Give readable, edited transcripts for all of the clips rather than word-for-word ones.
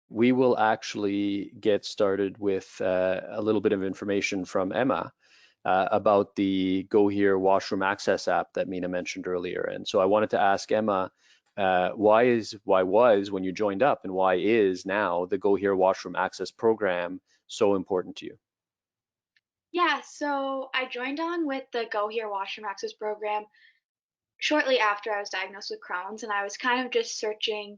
we will actually get started with a little bit of information from Emma about the GoHere washroom access app that Mina mentioned earlier. And so I wanted to ask Emma, why was when you joined up, and why is now the GoHere washroom access program so important to you? Yeah, so I joined on with the Go Here Washroom Access program shortly after I was diagnosed with Crohn's, and I was kind of just searching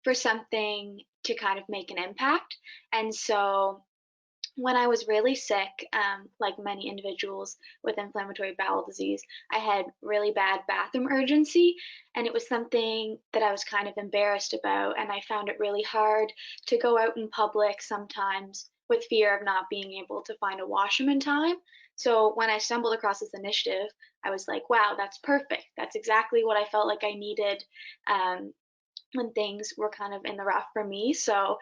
for something to kind of make an impact. And so when I was really sick, like many individuals with inflammatory bowel disease, I had really bad bathroom urgency, and it was something that I was kind of embarrassed about. And I found it really hard to go out in public sometimes with fear of not being able to find a washroom in time. So when I stumbled across this initiative, I was like, wow, that's perfect. That's exactly what I felt like I needed um, when things were kind of in the rough for me. So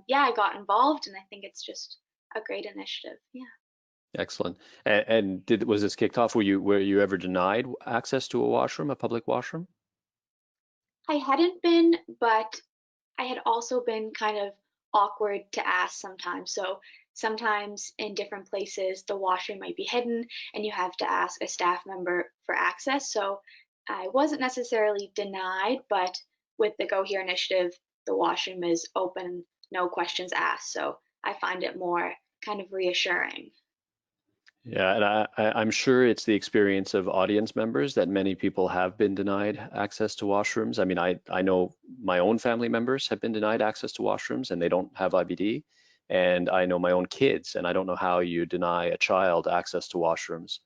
yeah, I got involved, and I think it's just a great initiative. Yeah. Excellent. And was this kicked off? Were you ever denied access to a washroom, a public washroom? I hadn't been, but I had also been kind of awkward to ask sometimes. So sometimes in different places, the washroom might be hidden and you have to ask a staff member for access. So I wasn't necessarily denied, but with the Go Here initiative, the washroom is open, no questions asked. So I find it more kind of reassuring. Yeah, and I'm sure it's the experience of audience members that many people have been denied access to washrooms. I mean, I know my own family members have been denied access to washrooms and they don't have IBD. And I know my own kids, and I don't know how you deny a child access to washrooms,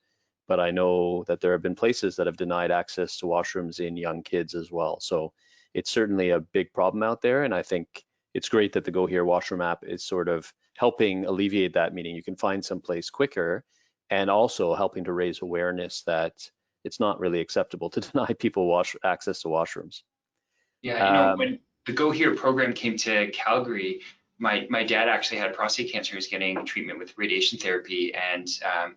but I know that there have been places that have denied access to washrooms in young kids as well. So it's certainly a big problem out there, and I think it's great that the Go Here washroom app is sort of helping alleviate that, meaning you can find some place quicker, and also helping to raise awareness that it's not really acceptable to deny people access to washrooms. Yeah, Um, when the Go Here program came to Calgary, my dad actually had prostate cancer. He was getting treatment with radiation therapy, and I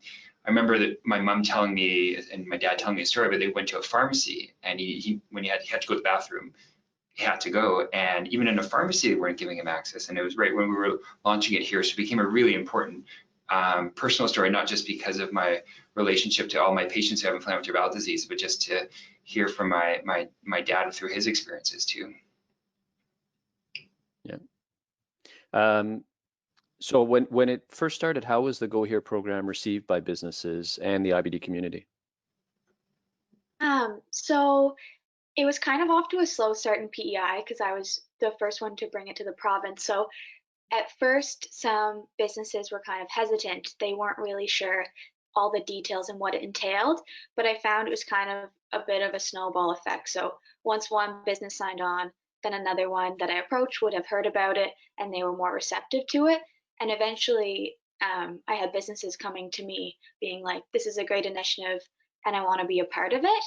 remember that my mom telling me and my dad telling me a story, but they went to a pharmacy, and he when he had to go to the bathroom, he had to go, and even in a pharmacy, they weren't giving him access. And it was right when we were launching it here, so it became a really important personal story, not just because of my relationship to all my patients who have inflammatory bowel disease, but just to hear from my dad through his experiences too. yeah. Um, so when it first started, how was the Go Here program received by businesses and the IBD community? So it was kind of off to a slow start in PEI because I was the first one to bring it to the province. So at first, some businesses were kind of hesitant. They weren't really sure all the details and what it entailed, but I found it was kind of a bit of a snowball effect. So once one business signed on, then another one that I approached would have heard about it and they were more receptive to it. And eventually, I had businesses coming to me being like, this is a great initiative and I want to be a part of it.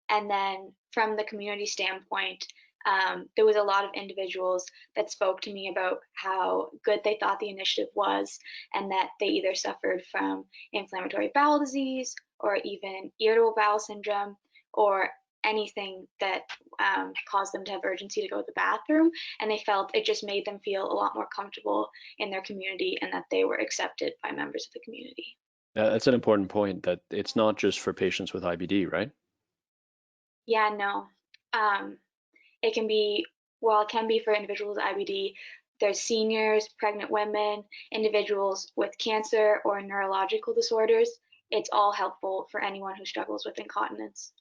And then from the community standpoint, there was a lot of individuals that spoke to me about how good they thought the initiative was, and that they either suffered from inflammatory bowel disease or even irritable bowel syndrome or anything that caused them to have urgency to go to the bathroom. And they felt it just made them feel a lot more comfortable in their community and that they were accepted by members of the community. That's an important point, that it's not just for patients with IBD, right? Yeah, no. Um, It can be, well, it can be for individuals with IBD. There's seniors, pregnant women, individuals with cancer or neurological disorders. It's all helpful for anyone who struggles with incontinence.